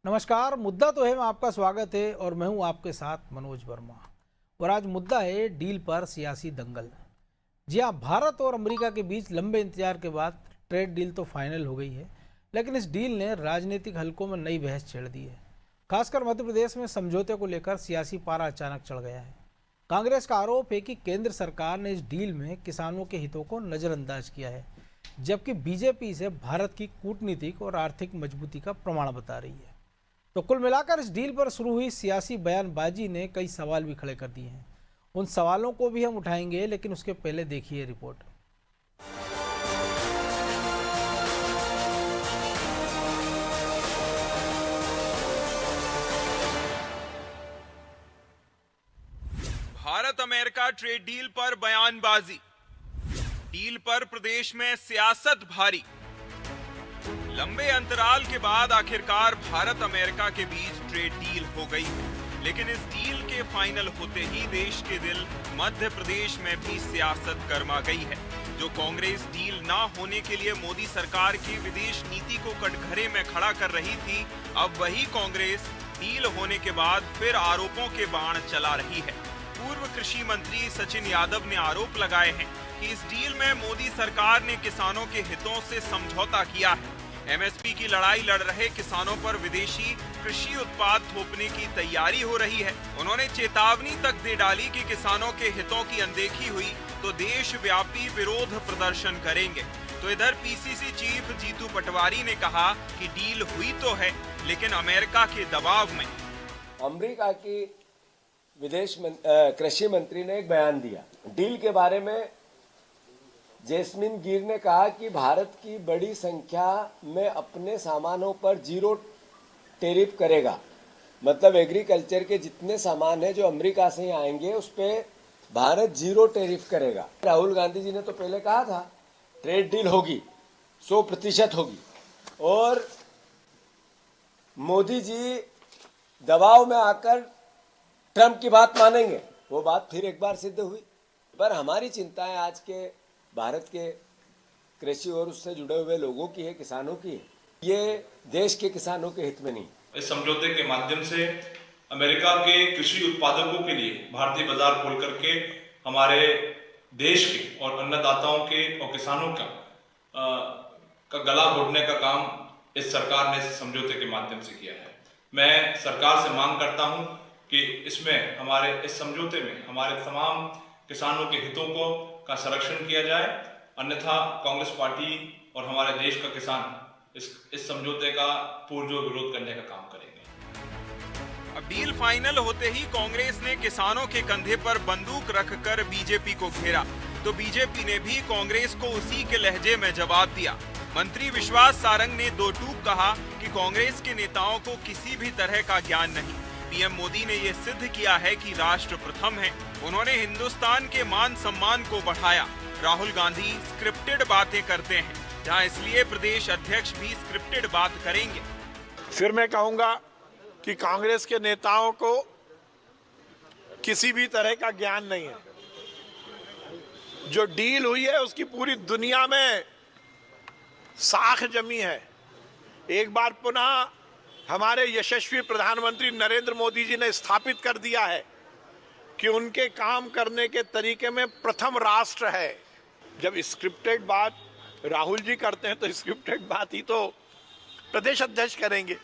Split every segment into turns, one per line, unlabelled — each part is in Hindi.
नमस्कार। मुद्दा तो है में आपका स्वागत है और मैं हूं आपके साथ मनोज वर्मा। और आज मुद्दा है डील पर सियासी दंगल। जी हां, भारत और अमेरिका के बीच लंबे इंतजार के बाद ट्रेड डील तो फाइनल हो गई है, लेकिन इस डील ने राजनीतिक हलकों में नई बहस छेड़ दी है। खासकर मध्य प्रदेश में समझौते को लेकर सियासी पारा अचानक चढ़ गया है। कांग्रेस का आरोप है कि केंद्र सरकार ने इस डील में किसानों के हितों को नज़रअंदाज किया है, जबकि बीजेपी इसे भारत की कूटनीतिक और आर्थिक मजबूती का प्रमाण बता रही है। तो कुल मिलाकर इस डील पर शुरू हुई सियासी बयानबाजी ने कई सवाल भी खड़े कर दिए हैं। उन सवालों को भी हम उठाएंगे, लेकिन उसके पहले देखिए report.
Bharat America trade deal पर बयानबाजी। डील पर प्रदेश में सियासत भारी। लंबे अंतराल के बाद आखिरकार भारत अमेरिका के बीच ट्रेड डील हो गई, लेकिन इस डील के फाइनल होते ही देश के दिल मध्य प्रदेश में भी सियासत गर्मा गई है। जो कांग्रेस डील ना होने के लिए मोदी सरकार की विदेश नीति को कटघरे में खड़ा कर रही थी, अब वही कांग्रेस डील होने के बाद फिर आरोपों के बाण चला रही है। पूर्व कृषि मंत्री सचिन यादव ने आरोप लगाए हैं कि इस डील में मोदी सरकार ने किसानों के हितों से समझौता किया है। एमएसपी की लड़ाई लड़ रहे किसानों पर विदेशी कृषि उत्पाद थोपने की तैयारी हो रही है। उन्होंने चेतावनी तक दे डाली कि किसानों के हितों की अनदेखी हुई तो देशव्यापी विरोध प्रदर्शन करेंगे। तो इधर पीसीसी चीफ जीतू पटवारी ने कहा कि डील हुई तो है, लेकिन अमेरिका के दबाव में।
अमेरिका की कृषि मंत्री ने एक बयान दिया डील के बारे में। जैस्मिन गिर ने कहा कि भारत की बड़ी संख्या में अपने सामानों पर जीरो टैरिफ करेगा, मतलब एग्रीकल्चर के जितने सामान हैं जो अमेरिका से आएंगे उस पर भारत जीरो टैरिफ करेगा। राहुल गांधी जी ने तो पहले कहा था ट्रेड डील होगी, 100% होगी, और मोदी जी दबाव में आकर ट्रंप की बात मानेंगे। वो बात फिर एक बार सिद्ध हुई। पर हमारी चिंताएं आज के भारत के कृषि और उससे जुड़े हुए लोगों की है, किसानों की है। ये देश के किसानों के हित में नहीं।
इस समझौते के माध्यम से अमेरिका के कृषि उत्पादकों के लिए भारतीय बाजार खोल करके हमारे देश के और अन्नदाताओं के और किसानों का गला घोटने का काम इस सरकार ने इस समझौते के माध्यम से किया है। मैं सरकार से मांग करता हूं कि इसमें हमारे इस समझौते में हमारे तमाम किसानों के हितों का संरक्षण किया जाए, अन्यथा कांग्रेस पार्टी और हमारे देश का किसान इस समझौते का पुरजोर विरोध करने का काम करेंगे।
अब डील फाइनल होते ही कांग्रेस ने किसानों के कंधे पर बंदूक रखकर बीजेपी को घेरा, तो बीजेपी ने भी कांग्रेस को उसी के लहजे में जवाब दिया। मंत्री विश्वास सारंग ने दो टूक कहा कि कांग्रेस के नेताओं को किसी भी तरह का ज्ञान नहीं। पीएम मोदी ने ये सिद्ध किया है कि राष्ट्र प्रथम है। उन्होंने हिंदुस्तान के मान सम्मान को बढ़ाया। राहुल गांधी स्क्रिप्टेड बातें करते हैं, जहां इसलिए प्रदेश अध्यक्ष भी स्क्रिप्टेड बात करेंगे।
फिर मैं कहूंगा कि कांग्रेस के नेताओं को किसी भी तरह का ज्ञान नहीं है। जो डील हुई है उसकी पूरी दुनिया में साख जमी है। एक बार पुनः हमारे यशस्वी प्रधानमंत्री नरेंद्र मोदी जी ने स्थापित कर दिया है कि उनके काम करने के तरीके में प्रथम राष्ट्र है। जब स्क्रिप्टेड बात राहुल जी करते हैं तो स्क्रिप्टेड बात ही तो प्रदेश अध्यक्ष करेंगे।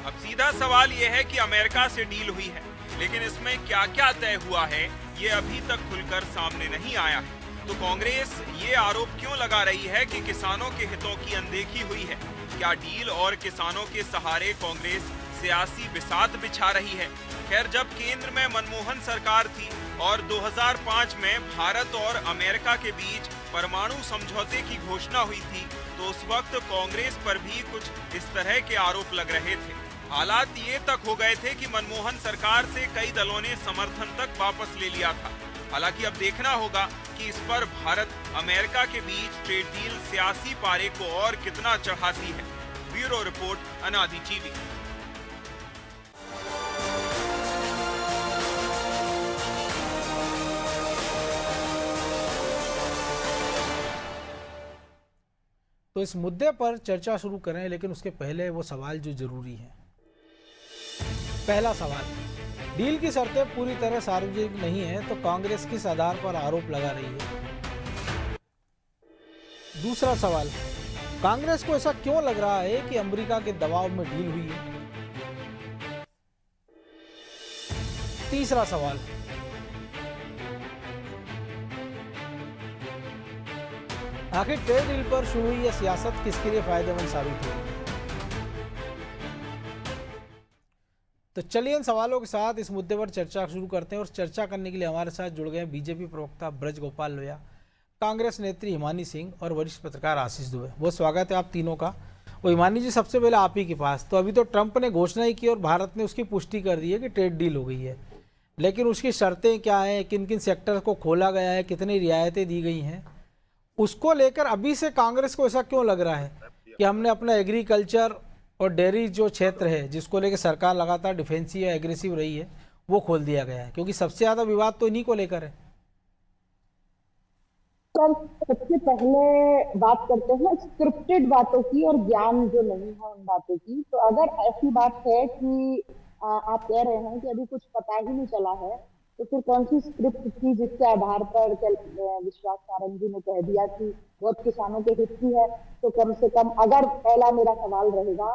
अब सीधा सवाल यह है कि अमेरिका से डील हुई है, लेकिन इसमें क्या क्या तय हुआ है ये अभी तक खुलकर सामने नहीं आया है। तो कांग्रेस ये आरोप क्यों लगा रही है कि किसानों के हितों की अनदेखी हुई है? क्या डील और किसानों के सहारे कांग्रेस सियासी बिसात बिछा रही है? खैर, जब केंद्र में मनमोहन सरकार थी और 2005 में भारत और अमेरिका के बीच परमाणु समझौते की घोषणा हुई थी, तो उस वक्त कांग्रेस पर भी कुछ इस तरह के आरोप लग रहे थे। हालात ये तक हो गए थे कि मनमोहन सरकार से कई दलों ने समर्थन तक वापस ले लिया था। हालांकि अब देखना होगा कि इस पर भारत अमेरिका के बीच ट्रेड डील सियासी पारे को और कितना चढ़ाती है। ब्यूरो रिपोर्ट, अनादि टीवी।
तो इस मुद्दे पर चर्चा शुरू करें, लेकिन उसके पहले वो सवाल जो जरूरी है। पहला सवाल, डील की शर्तें पूरी तरह सार्वजनिक नहीं है तो कांग्रेस किस आधार पर आरोप लगा रही है? दूसरा सवाल, कांग्रेस को ऐसा क्यों लग रहा है कि अमेरिका के दबाव में डील हुई है? तीसरा सवाल, आखिर ट्रेड डील पर शुरू हुई यह सियासत किसके लिए फायदेमंद साबित हुई? तो चलिए इन सवालों के साथ इस मुद्दे पर चर्चा शुरू करते हैं। और चर्चा करने के लिए हमारे साथ जुड़ गए बीजेपी प्रवक्ता ब्रज गोपाल लोहिया, कांग्रेस नेत्री हिमानी सिंह और वरिष्ठ पत्रकार आशीष दुबे। बहुत स्वागत है आप तीनों का। वो हिमानी जी, सबसे पहले आप ही के पास, तो अभी तो ट्रंप ने घोषणा ही की और भारत ने उसकी पुष्टि कर दी है कि ट्रेड डील हो गई है, लेकिन उसकी शर्तें क्या हैं, किन किन सेक्टर को खोला गया है, कितनी रियायतें दी गई हैं, उसको लेकर अभी से कांग्रेस को ऐसा क्यों लग रहा है कि हमने अपना एग्रीकल्चर और डेयरी जो क्षेत्र है जिसको लेकर सरकार लगातार डिफेंसिव या एग्रेसिव रही है वो खोल दिया गया है? क्योंकि सबसे ज्यादा विवाद तो इन्हीं को लेकर है।
सर, सबसे पहले बात करते हैं स्क्रिप्टेड बातों की और ज्ञान जो नहीं है उन बातों की। तो अगर ऐसी बात है कि आप कह रहे हैं कि अभी कुछ पता ही नहीं चला है, तो फिर कौन सी स्क्रिप्ट थी जिसके आधार पर विश्वास सारंग जी ने कह दिया कि बहुत किसानों के हित की है? तो कम से कम, अगर पहला मेरा सवाल रहेगा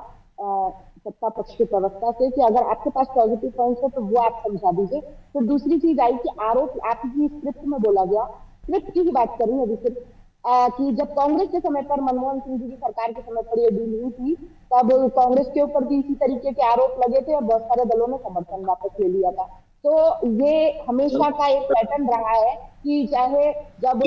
सत्ता पक्ष के प्रवक्ता से कि अगर आपके पास पॉजिटिव पॉइंट्स है तो वो आप समझा दीजिए। तो दूसरी चीज आई कि आरोप आपकी स्क्रिप्ट में बोला गया, स्क्रिप्ट की ही बात करूं अभी सिर्फ, कि जब कांग्रेस के समय पर, मनमोहन सिंह जी की सरकार के समय पर ये डील हुई थी, तब कांग्रेस के ऊपर भी इसी तरीके के आरोप लगे थे और बहुत सारे दलों ने समर्थन वापस ले लिया था। तो ये हमेशा का एक पैटर्न रहा है कि चाहे जब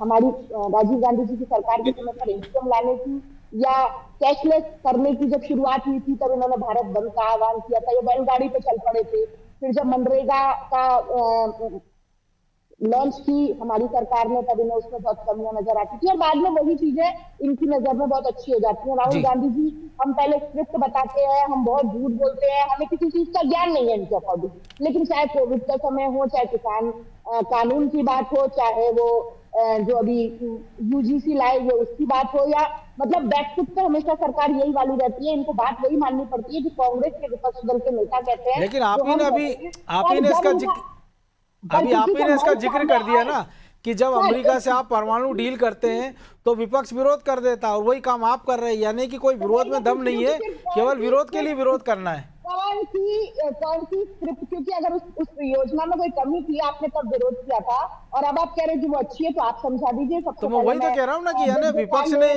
हमारी राजीव गांधी जी की सरकार के समय पर इनकम लाने की या कैशलेस करने की जब शुरुआत हुई थी, तब इन्होंने भारत बंद का आह्वान किया था, ये बैलगाड़ी पे चल पड़े थे। फिर जब मनरेगा का लॉन्च की हमारी सरकार ने, तब इन्हें उसमें बहुत कमियां नजर आती थी और बाद में वही चीजें इनकी नजर में बहुत अच्छी हो जाती है। राहुल गांधी जी, हम पहले स्क्रिप्ट बताते हैं, हम बहुत झूठ बोलते हैं, हमें किसी चीज का ज्ञान नहीं है इनके अकॉर्डिंग, लेकिन चाहे कोविड का समय हो, चाहे किसान कानून की बात हो, चाहे वो जो अभी यूजीसी लाए हुए उसकी बात हो, या मतलब बैकफुट पे हमेशा सरकार यही वाली रहती है। इनको बात वही माननी पड़ती है जो कांग्रेस के विपक्ष दल के नेता कहते हैं।
लेकिन आप ही ने इसका जिक्र कर दिया ना कि जब अमेरिका से आप परमाणु डील करते हैं तो विपक्ष विरोध कर देता है, और वही काम आप कर रहे हैं, यानी कि कोई विरोध में दम नहीं है, केवल विरोध के लिए विरोध करना है।
कौन सी स्क्रिप्ट? क्योंकि अगर उस योजना में कोई कमी थी, आपने तब विरोध किया था, और अब आप कह रहे हैं कि वो अच्छी है, तो आप समझा दीजिए।
तो मैं वही तो कह रहा हूँ ना कि यानी विपक्ष ने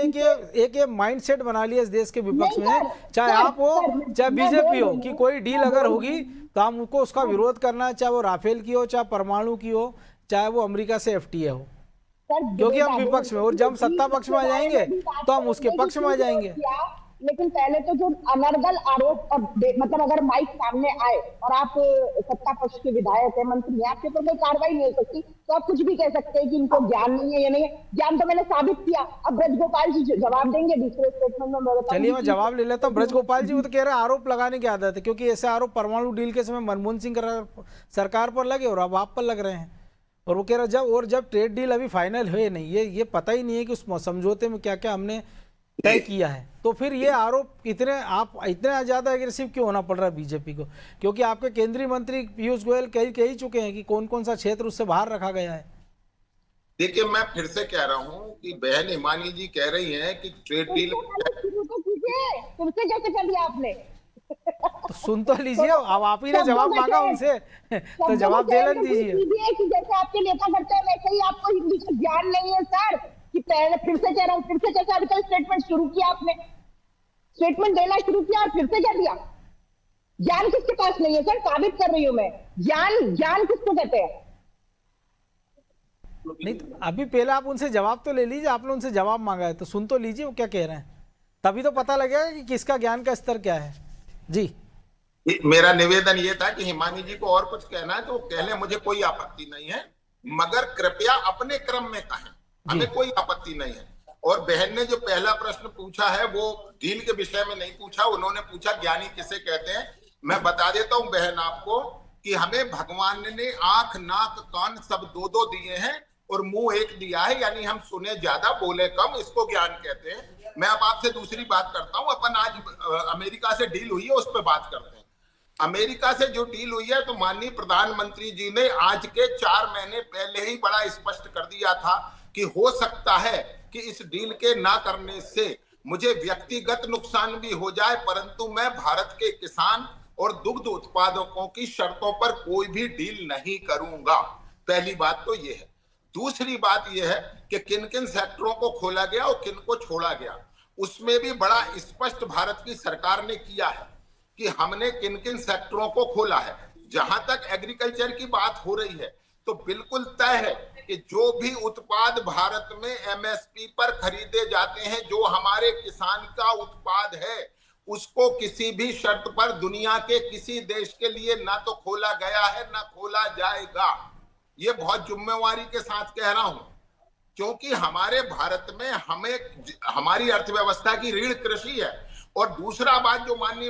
एक माइंडसेट बना लिया इस देश के विपक्ष में, चाहे आप हो चाहे बीजेपी हो, कि कोई डील अगर होगी तो हमको उसका विरोध करना है, चाहे वो राफेल की हो, चाहे परमाणु की हो, चाहे वो अमेरिका से एफटीए हो, क्योंकि हम विपक्ष में, और जब सत्ता पक्ष में आ जाएंगे तो हम उसके पक्ष में आ जाएंगे।
लेकिन पहले तो जो अनर्गल आरोप, और मतलब अगर माइक सामने आए और आप सत्ता पक्ष के विधायक है, मंत्री है, आपके ऊपर कोई कार्रवाई नहीं हो सकती, तो आप कुछ भी कह सकते हैं कि इनको ज्ञान नहीं है या नहीं है। ज्ञान तो मैंने साबित किया। अब ब्रज गोपाल जी जवाब देंगे दूसरे स्टेटमेंट में।
चलिए मैं जवाब ले लेता हूँ। ब्रज गोपाल जी वो तो कह रहे हैं आरोप लगाने की आदत है, क्योंकि ऐसे आरोप परमाणु डील के समय मनमोहन सिंह सरकार पर लगे और अब आप पर लग रहे हैं। और वो कह रहा जब ट्रेड डील अभी फाइनल हुए नहीं, ये पता ही नहीं है कि उस समझौते में क्या क्या हमने तय किया है, तो फिर ये आरोप इतने ज्यादा एग्रेसिव क्यों होना पड़ रहा है बीजेपी को? क्योंकि आपके केंद्रीय मंत्री पीयूष गोयल कह ही चुके हैं कि कौन कौन सा क्षेत्र उससे बाहर रखा गया है।
देखिए, मैं फिर से कह रहा हूं कि बहन हिमानी जी कह रही हैं कि ट्रेड डील
तुमसे कैसे कर दिया आपने?
तो सुन तो लीजिए, अब आप ही ने जवाब मांगा उनसे तो जवाब दे दीजिए।
जैसे आपके नेता करते हैं वैसे ही आपको हिंदी का ज्ञान नहीं है सर। कि पहले फिर से कह रहा हूँ, फिर से जैसे आजकल स्टेटमेंट शुरू किया, आपने स्टेटमेंट देना शुरू किया और फिर से कह दिया। ज्ञान किसके पास नहीं है सर? साबित कर रही हूं मैं। ज्ञान किसको कहते हैं?
नहीं तो अभी पहले आप उनसे जवाब तो ले लीजिए, आपने उनसे जवाब मांगा है तो सुन तो लीजिए वो क्या कह रहे हैं, तभी तो पता लगेगा कि किसका ज्ञान का स्तर क्या है। जी,
मेरा निवेदन ये था कि हिमानी जी को और कुछ कहना है तो कहने, मुझे कोई आपत्ति नहीं है, मगर कृपया अपने क्रम में कहें, हमें कोई आपत्ति नहीं है। और बहन ने जो पहला प्रश्न पूछा है वो डील के विषय में नहीं पूछा, उन्होंने पूछा ज्ञानी किसे कहते हैं। मैं बता देता हूं बहन आपको कि हमें भगवान ने आंख नाक कान सब दो दिए हैं, और मुंह एक दिया है, यानी हम सुने ज्यादा बोले कम, इसको ज्ञान कहते हैं। मैं अब आपसे दूसरी बात करता हूं। अपन आज अमेरिका से डील हुई है उस पर बात करते हैं। अमेरिका से जो डील हुई है, तो माननीय प्रधानमंत्री जी ने आज के 4 महीने पहले ही बड़ा स्पष्ट कर दिया था कि हो सकता है कि इस डील के ना करने से मुझे व्यक्तिगत नुकसान भी हो जाए, परंतु मैं भारत के किसान और दुग्ध उत्पादकों की शर्तों पर कोई भी डील नहीं करूंगा। पहली बात तो यह है। दूसरी बात यह है कि किन किन सेक्टरों को खोला गया और किन को छोड़ा गया, उसमें भी बड़ा स्पष्ट भारत की सरकार ने किया है कि हमने किन किन सेक्टरों को खोला है। जहां तक एग्रीकल्चर की बात हो रही है, तो बिल्कुल तय है कि जो भी उत्पाद भारत में एमएसपी पर खरीदे जाते हैं, जो हमारे किसान का उत्पाद है, उसको किसी भी शर्त पर दुनिया के किसी देश के लिए ना तो खोला गया है ना खोला जाएगा। ये बहुत जिम्मेवारी के साथ कह रहा हूं, क्योंकि हमारे भारत में हमारी अर्थव्यवस्था की रीढ़ कृषि है। और दूसरा बात जो माननीय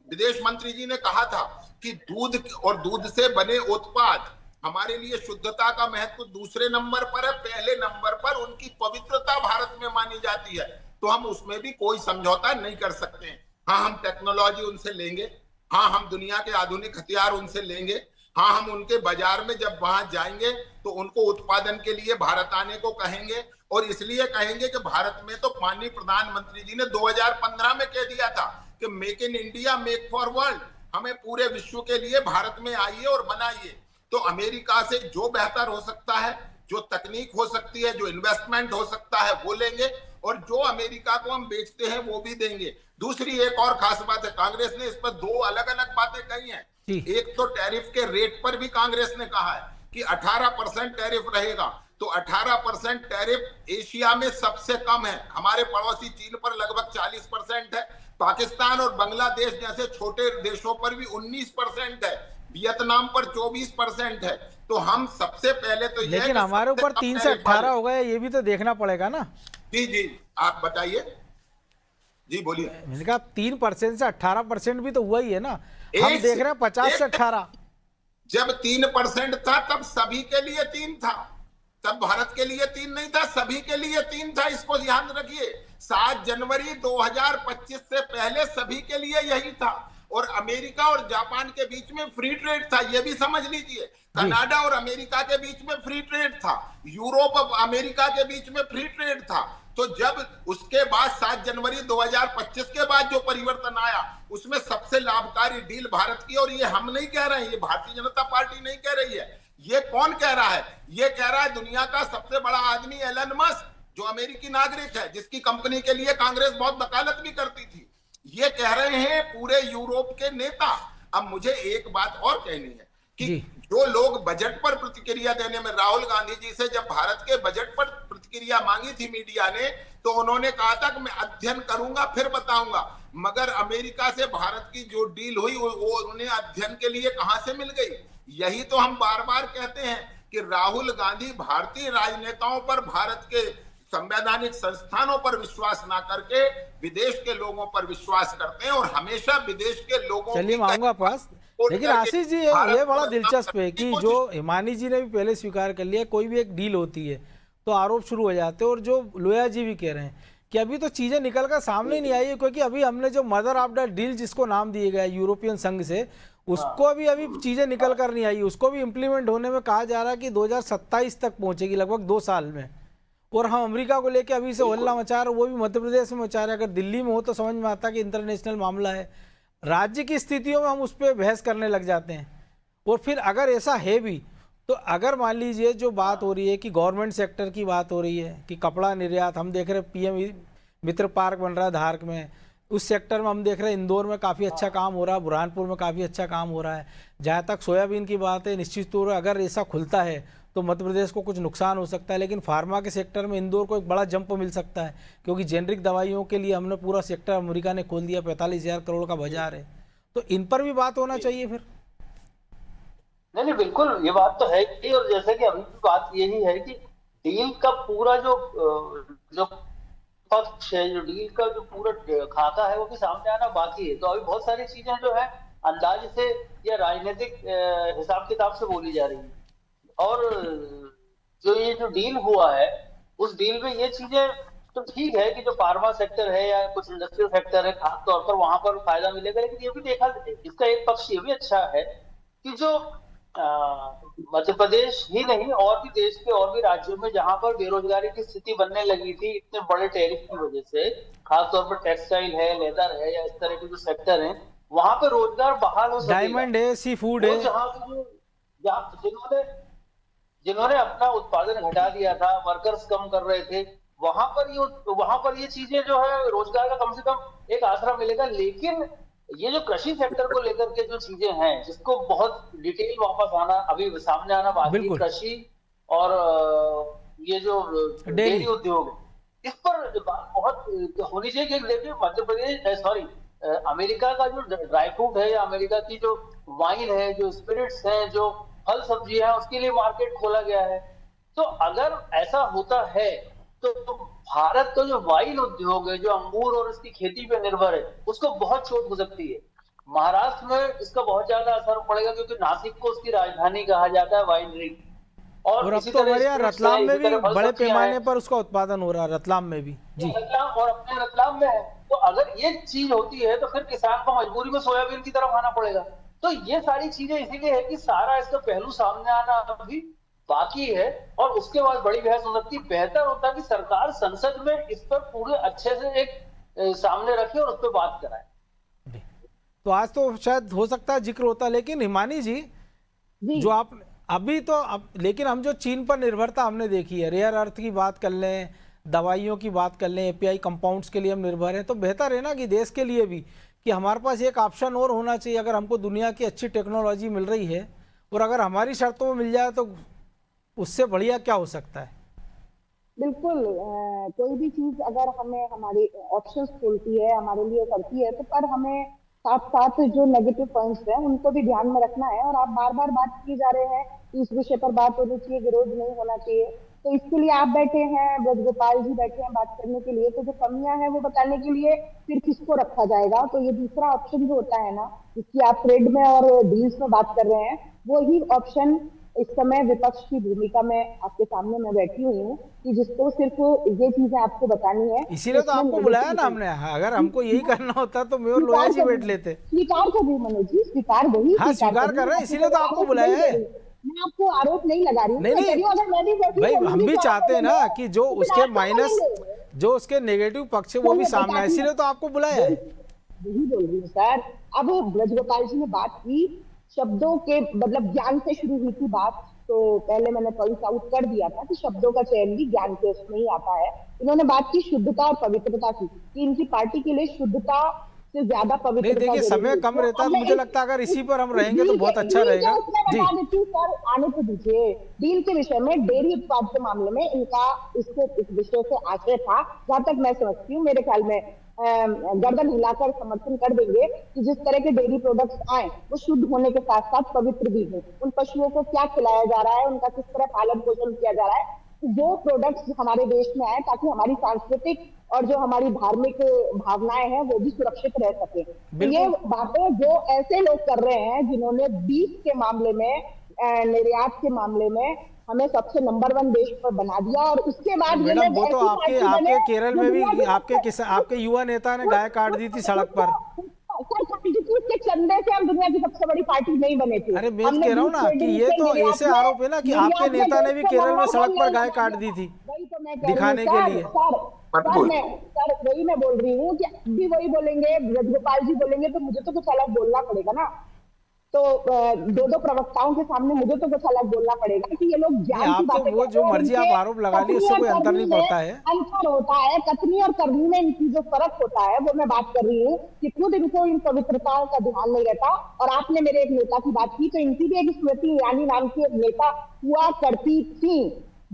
विदेश मंत्री जी ने कहा था कि दूध और दूध से बने उत्पाद, हमारे लिए शुद्धता का महत्व दूसरे नंबर पर है, पहले नंबर पर उनकी पवित्रता भारत में मानी जाती है। तो हम उसमें भी कोई समझौता नहीं कर सकते हैं। हाँ, हम टेक्नोलॉजी उनसे लेंगे, हाँ हम दुनिया के आधुनिक हथियार उनसे लेंगे, हाँ हम उनके बाजार में जब वहां जाएंगे तो उनको उत्पादन के लिए भारत आने को कहेंगे। और इसलिए कहेंगे कि भारत में तो माननीय प्रधानमंत्री जी ने 2015 में कह दिया था कि make in India make for world, हमें पूरे विश्व के लिए भारत में आइए और बनाइए। तो अमेरिका से जो बेहतर हो सकता है, जो तकनीक हो सकती है, जो इन्वेस्टमेंट हो सकता है, वो लेंगे, और जो अमेरिका को हम बेचते हैं वो भी देंगे। दूसरी एक और खास बात है, कांग्रेस ने इस पर 2 अलग अलग बातें कही हैं। एक तो टैरिफ के रेट पर भी कांग्रेस ने कहा है कि 18% टैरिफ रहेगा। तो 18% टैरिफ एशिया में सबसे कम है। हमारे पड़ोसी चीन पर लगभग 40% है, पाकिस्तान और बांग्लादेश जैसे छोटे देशों पर भी 19% है, वियतनाम पर 24% है। तो हम सबसे पहले तो
लेकिन हमारे ऊपर 3 से 18 हो गए, ये भी तो देखना पड़ेगा ना।
जी जी, आप बताइए। जी बोलिए।
मैंने कहा 3% से 18% भी तो हुआ ही है ना। हम देख रहे हैं 50 से 18।
जब 3% था तब सभी के लिए 3 था, तब भारत के लिए 3 नहीं था, सभी के लिए 3 था। इसको ध्यान रखिए। 7 जनवरी 2025 से पहले सभी के लिए यही था। और अमेरिका और जापान के बीच में फ्री ट्रेड था, यह भी समझ लीजिए। कनाडा और अमेरिका के बीच में फ्री ट्रेड था, यूरोप और अमेरिका के बीच में फ्री ट्रेड था। तो जब उसके बाद 7 जनवरी 2025 के बाद जो परिवर्तन आया, उसमें सबसे लाभकारी डील भारत की। और ये हम नहीं कह रहे हैं, ये भारतीय जनता पार्टी नहीं कह रही है। ये कौन कह रहा है? ये कह रहा है दुनिया का सबसे बड़ा आदमी एलन मस्क, जो अमेरिकी नागरिक है, जिसकी कंपनी के लिए कांग्रेस बहुत वकालत भी करती थी। ये कह रहे हैं पूरे यूरोप के नेता। अब मुझे एक बात और कहनी है कि जो लोग बजट पर प्रतिक्रिया देने में, राहुल गांधी जी से जब भारत के बजट पर प्रतिक्रिया मांगी थी मीडिया ने, तो उन्होंने कहा था कि मैं अध्ययन करूंगा फिर बताऊंगा। मगर अमेरिका से भारत की जो डील हुई वो उन्हें अध्ययन के लिए कहां से मिल गई? यही तो हम बार बार कहते हैं कि राहुल गांधी भारतीय राजनेताओं पर, भारत के संवैधानिक संस्थानों पर विश्वास ना करके विदेश के लोगों पर विश्वास करते हैं, और हमेशा विदेश के लोगों।
चलिए मैं आऊंगा पास। लेकिन आशीष जी, ये बड़ा दिलचस्प है कि जो हिमानी जी ने भी पहले स्वीकार कर लिया, कोई भी एक डील होती है तो आरोप शुरू हो जाते हैं। और जो लोया जी भी कह रहे हैं कि अभी तो चीजें निकल कर सामने नहीं आई है, क्योंकि अभी हमने जो मदर ऑफ द डील जिसको नाम दिए गया यूरोपियन संघ से, उसको अभी चीजें निकल कर नहीं आई। उसको भी इम्प्लीमेंट होने में कहा जा रहा है कि 2027 तक पहुंचेगी, लगभग 2 साल में। और हम अमेरिका को लेके अभी से हल्ला मचा रहे, वो भी मध्य प्रदेश में मचा रहे। अगर दिल्ली में हो तो समझ में आता कि इंटरनेशनल मामला है। राज्य की स्थितियों में हम उस पर बहस करने लग जाते हैं। और फिर अगर ऐसा है भी, तो अगर मान लीजिए जो बात हो रही है कि गवर्नमेंट सेक्टर की बात हो रही है कि कपड़ा निर्यात, हम देख रहे हैं पीएम मित्र पार्क बन रहा है धार में, उस सेक्टर में हम देख रहे हैं इंदौर में काफ़ी अच्छा काम हो रहा है, बुरहानपुर में काफ़ी अच्छा काम हो रहा है। जहाँ तक सोयाबीन की बात है, निश्चित तौर पर अगर ऐसा खुलता है तो मध्य प्रदेश को कुछ नुकसान हो सकता है। लेकिन फार्मा के सेक्टर में इंदौर को एक बड़ा जंप मिल सकता है, क्योंकि जेनरिक दवाइयों के लिए हमने पूरा सेक्टर अमेरिका ने खोल दिया, 45,000 करोड़ का बाजार है। तो इन पर भी बात होना चाहिए फिर।
नहीं, बिल्कुल ये बात तो है ही। और जैसे कि अभी भी बात यही है कि डील का पूरा जो पक्ष है, जो डील का जो पूरा खाका है, वो भी सामने आना बाकी है। तो अभी बहुत सारी चीजें जो है अंदाज से या राजनीतिक हिसाब किताब से बोली जा रही है। और ये जो डील हुआ है, उस डील में ये चीजें तो ठीक है कि जो फार्मा सेक्टर है या कुछ इंडस्ट्रियल सेक्टर है खासतौर पर वहां पर फायदा मिलेगा, लेकिन ये भी देखा, इसका एक पक्ष ये भी अच्छा है कि जो मध्य प्रदेश ही नहीं और भी देश के और भी राज्यों में जहां पर बेरोजगारी की स्थिति बनने लगी थी इतने बड़े टैरिफ की वजह से, खासतौर पर टेक्सटाइल है, लेदर है या इस तरह के जो सेक्टर हैं, वहां पर रोजगार बहाल हो सकेगा।
डायमंड है, सी फूड है,
जिन्होंने अपना उत्पादन घटा दिया था, वर्कर्स कम कर रहे थे, वहां पर ये चीजें जो है रोजगार का कम से कम एक आसरा मिलेगा। लेकिन ये जो कृषि सेक्टर को लेकर के जो चीजें हैं, जिसको बहुत डिटेल वापस आना, अभी सामने आना बाकी, कृषि और ये जो डेयरी उद्योग है, इस पर बात बहुत होनी चाहिए कि देखिए मध्य प्रदेश अमेरिका का जो ड्राई फ्रूट है या अमेरिका की जो वाइन है, जो स्पिरिट्स है, जो फल सब्जी है, उसके लिए मार्केट खोला गया है। तो अगर ऐसा होता है तो भारत का जो वाइन उद्योग है, जो अंगूर और इसकी खेती पे निर्भर है, उसको बहुत चोट हो सकती है। महाराष्ट्र में इसका बहुत ज्यादा असर पड़ेगा क्योंकि नासिक को उसकी राजधानी कहा जाता है वाइनरी।
और अब तो भैया रतलाम में भी बड़े पैमाने पर उसका उत्पादन हो रहा है, रतलाम में भी जी,
और अपने रतलाम में है। तो अगर ये चीज होती है तो फिर किसान को मजबूरी में सोयाबीन की तरफ आना पड़ेगा। तो ये सारी चीजें इसीलिए है कि सारा इसका पहलू सामने आना अभी बाकी है और उसके बाद बड़ी बहस हो सकती है। बेहतर होता है कि सरकार संसद में इस पर पूरे अच्छे से एक सामने रखे और उस पर बात कराए।
तो आज तो शायद हो सकता है जिक्र होता, लेकिन हिमानी जी जो आप अभी तो लेकिन हम जो चीन पर निर्भरता हमने देखी है, रेयर अर्थ की बात कर लें, दवाइयों की बात कर लें, एपीआई कंपाउंड्स के लिए हम निर्भर हैं, तो बेहतर है ना कि देश के लिए भी कि हमारे पास एक ऑप्शन और होना चाहिए। अगर हमको दुनिया की अच्छी टेक्नोलॉजी मिल रही है और अगर हमारी शर्तों में मिल जाए तो उससे बढ़िया क्या हो सकता है।
बिल्कुल, कोई भी चीज अगर हमें हमारे ऑप्शंस खोलती है, हमारे लिए करती है, तो पर हमें साथ साथ जो नेगेटिव पॉइंट्स हैं उनको भी ध्यान में रखना है। और आप बार बार बात किए जा रहे हैं कि इस विषय पर बात होनी चाहिए, विरोध नहीं होना चाहिए, तो इसके लिए आप बैठे हैं, ब्रजगोपाल जी बैठे हैं बात करने के लिए, तो जो कमियां हैं वो बताने के लिए फिर किसको रखा जाएगा। तो ये दूसरा ऑप्शन जो होता है ना, जिसकी आप ट्रेड में और डील्स में बात कर रहे हैं, वो ही ऑप्शन इस समय विपक्ष की भूमिका में आपके सामने मैं बैठी हुई हूँ कि जिसको सिर्फ ये चीजें आपको बतानी है।
इसीलिए तो आपको बुलाया ना हमने। अगर हमको यही करना होता तो मेयर लोया जी बैठ लेते।
स्वीकार कर रही मनोज जी, स्वीकार वही
स्वीकार कर रहे हैं, इसीलिए तो आपको बुलाया है।
मैं आपको आरोप नहीं लगा रही हूँ।
नहीं भाई, हम भी चाहते हैं ना कि जो उसके माइनस, जो उसके नेगेटिव पक्ष है वो भी सामने आए, इसीलिए तो आपको बुलाया है।
यही बोल रही हूँ सर। अब ब्रजगोपाल जी ने बात की शब्दों के मतलब ज्ञान से शुरू हुई थी बात, तो पहले मैंने पॉइंट आउट कर दिया था कि शब्दों का चयन भी ज्ञान के उसमें ही आता है। इन्होंने बात की शुद्धता और पवित्रता की कि इनकी पार्टी के लिए शुद्धता से ज्यादा पवित्रता।
देखिए समय कम रहता है, मुझे लगता है अगर इसी पर हम रहेंगे तो बहुत अच्छा रहेगा जी।
सर आने तो दीजिए, डील के विषय में, डेयरी उत्पाद के मामले में इनका इस विषय से आशय था, जहां तक मैं समझती हूँ। मेरे ख्याल में गर्दन हिलाकर समर्थन कर देंगे कि जिस तरह के डेयरी प्रोडक्ट्स आए वो शुद्ध होने के साथ साथ पवित्र भी हो। उन पशुओं को क्या खिलाया जा रहा है, उनका किस तरह पालन पोषण किया जा रहा है, वो प्रोडक्ट्स हमारे देश में आए ताकि हमारी सांस्कृतिक और जो हमारी धार्मिक भावनाएं हैं वो भी सुरक्षित रह सके। ये बातें जो ऐसे लोग कर रहे हैं जिन्होंने बीफ के मामले में, निर्यात के मामले में हमें सबसे नंबर 1 देश पर बना दिया, और उसके बाद
मैडम वो तो आपके केरल में भी आपके युवा नेता ने गाय काट दी थी सड़क पर।
के चंदे से हम दुनिया की सबसे बड़ी पार्टी नहीं बने थे।
अरे मैं कह रहा हूँ ना कि ये तो ऐसे आरोप है ना कि आपके नेता ने भी केरल में सड़क पर गाय काट दी थी दिखाने के लिए।
सर वही मैं बोल रही हूँ कि भी वही बोलेंगे, ब्रजगोपाल जी बोलेंगे तो मुझे तो कुछ अलग बोलना पड़ेगा ना। तो दो प्रवक्ताओं के सामने मुझे तो कुछ अलग बोलना पड़ेगा कि ये लोग ज्ञान की बातें,
वो जो मर्जी आप आरोप लगा ली उससे कोई अंतर नहीं पड़ता है।
अंतर होता है कथनी और करनी में, इनकी जो फर्क होता है वो मैं बात कर रही हूँ कि खुद इनको इन पवित्रताओं का ध्यान नहीं रहता। और आपने मेरे एक नेता की बात की, तो इनकी भी एक स्मृति ईरानी नाम की एक नेता हुआ करती थी,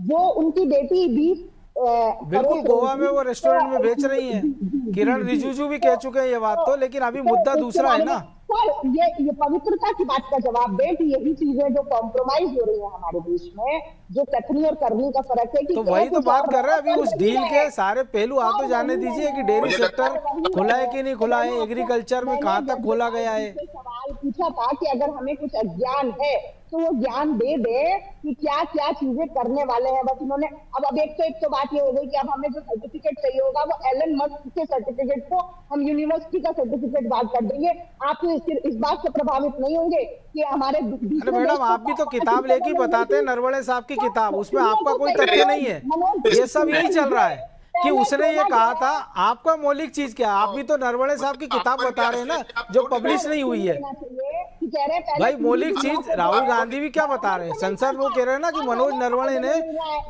वो उनकी बेटी भी
बिल्कुल गोवा में वो रेस्टोरेंट में बेच रही हैं। किरण रिजिजू भी कह चुके हैं ये बात तो, लेकिन अभी मुद्दा दूसरा है ना
सर। ये पवित्रता की बात का जवाब दे कि यही चीजें जो कॉम्प्रोमाइज हो रही है हमारे देश में, जो कथनी और करनी का फर्क है कि
तो वही तो बात कर रहे हैं। अभी उस डील के सारे पहलू आप तो जाने दीजिए कि डेयरी सेक्टर खुला है कि नहीं खुला है, एग्रीकल्चर में कहाँ तक खोला गया है।
सवाल पूछा था कि अगर हमें कुछ अज्ञान है तो वो ज्ञान दे दे कि क्या क्या चीजें करने वाले हैं। बस इन्होंने अब एक तो बात ये हो गई कि अब हमें जो सर्टिफिकेट चाहिए होगा वो एलन मस्क के सर्टिफिकेट को हम यूनिवर्सिटी का सर्टिफिकेट बात कर देंगे। आप इस बात से प्रभावित नहीं होंगे कि हमारे
अरे मैडम, आप भी तो किताब लेके बताते हैं, नरवणे साहब की किताब, उसमें आपका कोई तथ्य नहीं है। ये सब यही चल रहा है कि उसने ये कहा था। आपका मौलिक चीज क्या? आप भी तो नरवणे साहब की किताब बता रहे हैं ना, जो पब्लिश नहीं हुई है। भाई मौलिक चीज राहुल गांधी भी क्या बता रहे हैं? संसद वो कह रहे हैं ना कि मनोज नरवणे ने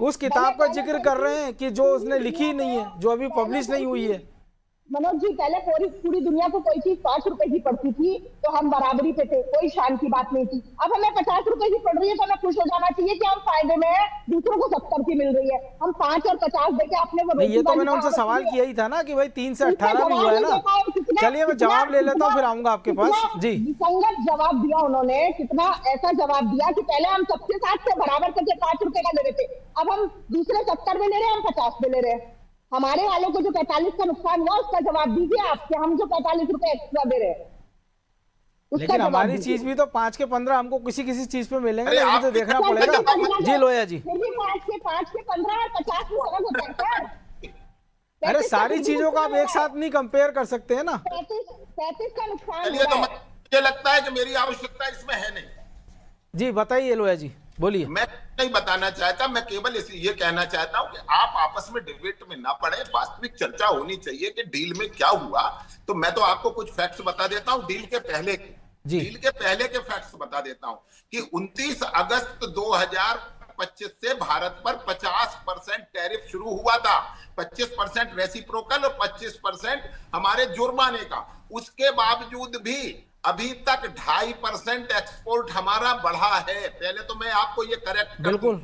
उस किताब का जिक्र कर रहे हैं कि जो उसने लिखी ही नहीं है, जो अभी पब्लिश नहीं हुई है।
मनोज जी, पहले पूरी दुनिया को कोई चीज 5 रुपए की पड़ती थी तो हम बराबरी पे थे, कोई शान की बात नहीं थी। अब हमें 50 रुपए की पड़ रही है तो हमें खुश हो जाना चाहिए कि हम फायदे में हैं, दूसरों को 70 की मिल रही है। हम 5 और 50 देके अपने को
ये तो मैंने उनसे सवाल किया ही था ना कि भाई 3 से 18 भी हुआ है ना। चलिए मैं जवाब ले लेता हूँ, फिर आऊंगा आपके पास जी।
विसंगत जवाब दिया उन्होंने, कितना ऐसा जवाब दिया कि पहले हम सबके साथ से बराबर करके 5 रुपए का दे रहे थे, अब हम दूसरे 70 में ले रहे हैं, हम 50 में ले रहे हैं। हमारे वालों को जो 45 का नुकसान हुआ उसका जवाब दीजिए आप कि हम जो 45 रुपए एक्स्ट्रा दे रहे हैं।
लेकिन हमारी चीज भी तो 5 के 15 हमको किसी चीज पे मिलेंगे, ये तो देखना पड़ेगा जी। लोया जी,
5 के 15 और 50 में फर्क होता है।
अरे सारी चीजों का आप एक साथ नहीं कंपेयर कर सकते हैं ना।
35 का नुकसान
चलिए, तो मुझे लगता है कि मेरी आवश्यकता इसमें है नहीं।
जी बताइए लोया जी, बोलिए।
मैं नहीं बताना चाहता, मैं केवल ये कहना चाहता हूं कि आप आपस में डिबेट में ना पड़े, वास्तविक चर्चा होनी चाहिए कि डील में क्या हुआ। तो मैं तो आपको कुछ फैक्ट्स बता देता हूं डील के पहले के फैक्ट्स बता देता हूं कि 29 अगस्त 2025 से भारत पर 50% टैरिफ शुरू हुआ था। 25% रेसिप्रोकल और 25% हमारे जुर्माने का। उसके बावजूद भी अभी तक 2.5% एक्सपोर्ट हमारा बढ़ा है। पहले तो मैं आपको ये करेक्ट
बिल्कुल,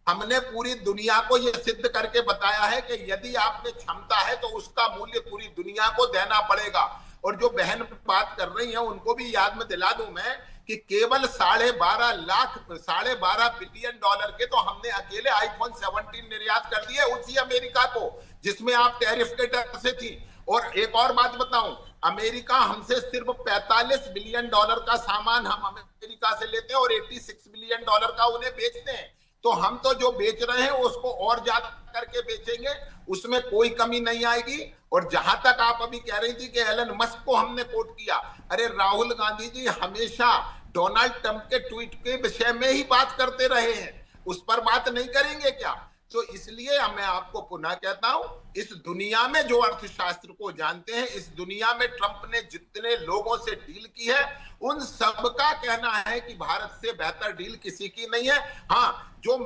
हमने पूरी दुनिया को ये सिद्ध करके बताया है कि यदि आप में क्षमता है तो उसका मूल्य पूरी दुनिया को देना पड़ेगा। और जो बहन बात कर रही हैं उनको भी याद में दिला दूं मैं कि केवल 12.5 बिलियन डॉलर के तो हमने अकेले आईफोन 17 निर्यात कर दिए उसी अमेरिका को, जिसमें आप टैरिफ के डर से थी। और एक और बात बताऊं, अमेरिका हमसे सिर्फ 45 बिलियन डॉलर का सामान हम अमेरिका से लेते हैं और 86 बिलियन डॉलर का उन्हें बेचते हैं। तो हम तो जो बेच रहे हैं उसको और ज्यादा करके बेचेंगे, उसमें कोई कमी नहीं आएगी। और जहां तक आप अभी कह रही थी कि एलन मस्क को हमने कोट किया, अरे राहुल गांधी जी हमेशा डोनाल्ड ट्रंप के ट्वीट के विषय में ही बात करते रहे हैं, उस पर बात नहीं करेंगे क्या? तो इसलिए मैं आपको पुनः कहता हूं, इस दुनिया में जो अर्थशास्त्र को जानते हैं, इस दुनिया में ट्रंप ने जितने लोगों से डील की है उन सबका कहना है कि भारत से बेहतर डील किसी की नहीं है। हाँ, जो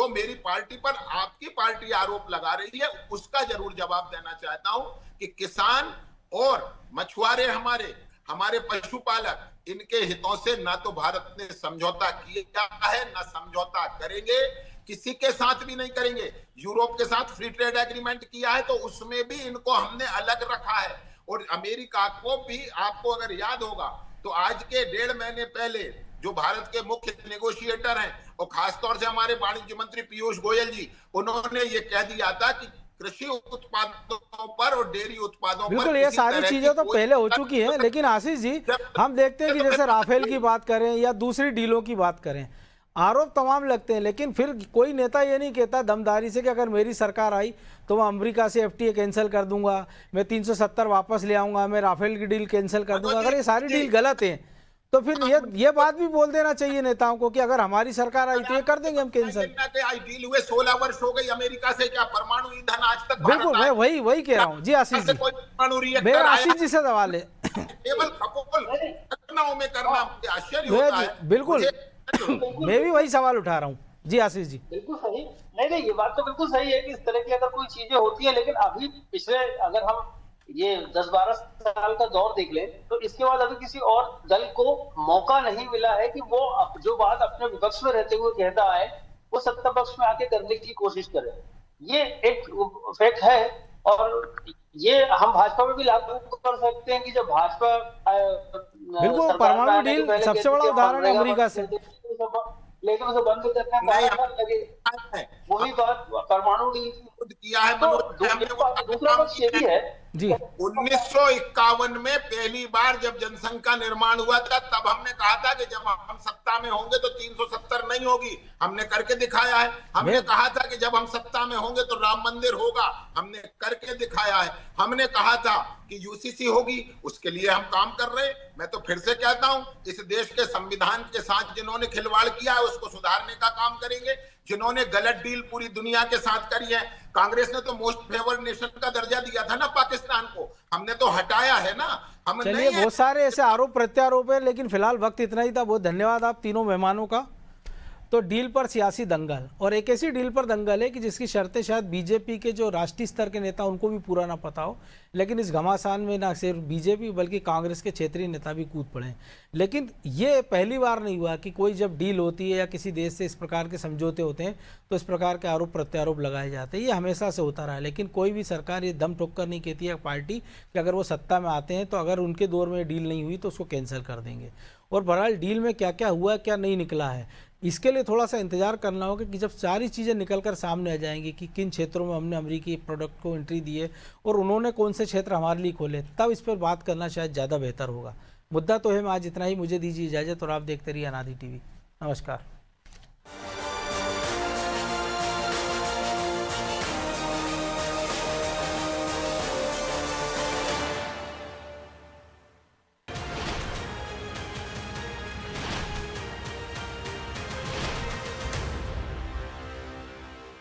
मेरी पार्टी पर आपकी पार्टी आरोप लगा रही है उसका जरूर जवाब देना चाहता हूं कि किसान और मछुआरे हमारे पशुपालक, इनके हितों से ना तो भारत ने समझौता किया है ना समझौता करेंगे, किसी के साथ भी नहीं करेंगे। यूरोप के साथ फ्री ट्रेड एग्रीमेंट किया है तो उसमें भी इनको हमने अलग रखा है। और अमेरिका को भी, आपको अगर याद होगा तो आज के 1.5 महीने पहले जो भारत के मुख्य नेगोशिएटर हैं और खासतौर से हमारे वाणिज्य मंत्री पीयूष गोयल जी, उन्होंने ये कह दिया था कि कृषि उत्पादों पर और डेयरी उत्पादों
बिल्कुल
पर
ये सारी चीजें तो पहले हो चुकी हैं। लेकिन आशीष जी, हम देखते हैं कि जैसे राफेल की बात करें या दूसरी डीलों की बात करें, आरोप तमाम लगते हैं, लेकिन फिर कोई नेता ये नहीं कहता दमदारी से कि अगर मेरी सरकार आई तो मैं अमेरिका से FTA कैंसिल कर दूंगा, मैं 370 वापस ले आऊंगा, मैं राफेल की डील कैंसिल कर दूंगा। अगर ये सारी डील गलत है तो फिर ये बात भी बोल देना चाहिए नेताओं को कि अगर हमारी सरकार आई तो ये कर देंगे हम कैंसिल।
डील हुए 16 वर्ष हो गई अमेरिका से, क्या परमाणु ईंधन आज तक?
बिल्कुल, मैं वही कह रहा हूँ जी। आशीष जी, मेरा आशीष जी से सवाल है,
केवल घटनाओं में करना आश्चर्य होता है।
बिल्कुल मैं भी वही सवाल उठा रहा हूँ जी। आशीष जी
बिल्कुल सही, नहीं ये बात तो बिल्कुल सही है कि इस तरह की अगर कोई चीजें होती है, लेकिन अभी पिछले अगर हम ये 10-12 साल का दौर देख ले तो इसके बाद अभी किसी और दल को मौका नहीं मिला है कि वो जो बात अपने विपक्ष में रहते हुए कहता है वो सत्ता पक्ष में आके करने की कोशिश करे। ये एक फैक्ट है और ये हम भाजपा में भी लागू कर सकते हैं कि जब भाजपा
बिल्कुल परमाणु डील सबसे बड़ा उदाहरण है अमेरिका से,
लेकिन उसे बंद करने में लगे, वही बात परमाणु डील
खुद किया है
तो
मनोज भाई, हमने वो
दूसरा पक्ष ये भी है
जी
1951 में पहली बार जब जनसंघ का निर्माण हुआ था, तब हमने कहा था कि जब हम सत्ता में होंगे तो 370 नहीं होगी, हमने करके दिखाया है। हमने कहा था कि जब हम सत्ता में होंगे तो राम मंदिर होगा, हमने करके दिखाया है। हमने कहा था कि यूसीसी होगी, उसके लिए हम काम कर रहे हैं। मैं तो फिर से कहता हूं, इस देश के संविधान के साथ जिन्होंने खिलवाड़ किया है उसको सुधारने का काम करेंगे। जिन्होंने गलत डील पूरी दुनिया के साथ करी है, कांग्रेस ने तो मोस्ट फेवर्ड नेशन का दर्जा दिया था ना पाकिस्तान को, हमने तो हटाया है ना। हम
चलिए,
नहीं
बहुत सारे ऐसे आरोप प्रत्यारोप है, लेकिन फिलहाल वक्त इतना ही था। बहुत धन्यवाद आप तीनों मेहमानों का। तो डील पर सियासी दंगल, और एक ऐसी डील पर दंगल है कि जिसकी शर्तें शायद बीजेपी के जो राष्ट्रीय स्तर के नेता उनको भी पूरा ना पता हो, लेकिन इस घमासान में ना सिर्फ बीजेपी बल्कि कांग्रेस के क्षेत्रीय नेता भी कूद पड़े। लेकिन ये पहली बार नहीं हुआ कि कोई जब डील होती है या किसी देश से इस प्रकार के समझौते होते हैं तो इस प्रकार के आरोप प्रत्यारोप लगाए जाते हैं। ये हमेशा से होता रहा है, लेकिन कोई भी सरकार ये दम ठोक कर नहीं कहती है पार्टी कि अगर वो सत्ता में आते हैं तो अगर उनके दौर में डील नहीं हुई तो उसको कैंसिल कर देंगे। और बहरहाल डील में क्या क्या हुआ, क्या नहीं निकला है, इसके लिए थोड़ा सा इंतजार करना होगा कि जब सारी चीज़ें निकल कर सामने आ जाएंगी कि किन क्षेत्रों में हमने अमेरिकी प्रोडक्ट को एंट्री दी है और उन्होंने कौन से क्षेत्र हमारे लिए खोले, तब इस पर बात करना शायद ज़्यादा बेहतर होगा। मुद्दा तो है, मैं आज इतना ही, मुझे दीजिए इजाज़त और आप देखते रहिए अनादि टीवी। नमस्कार।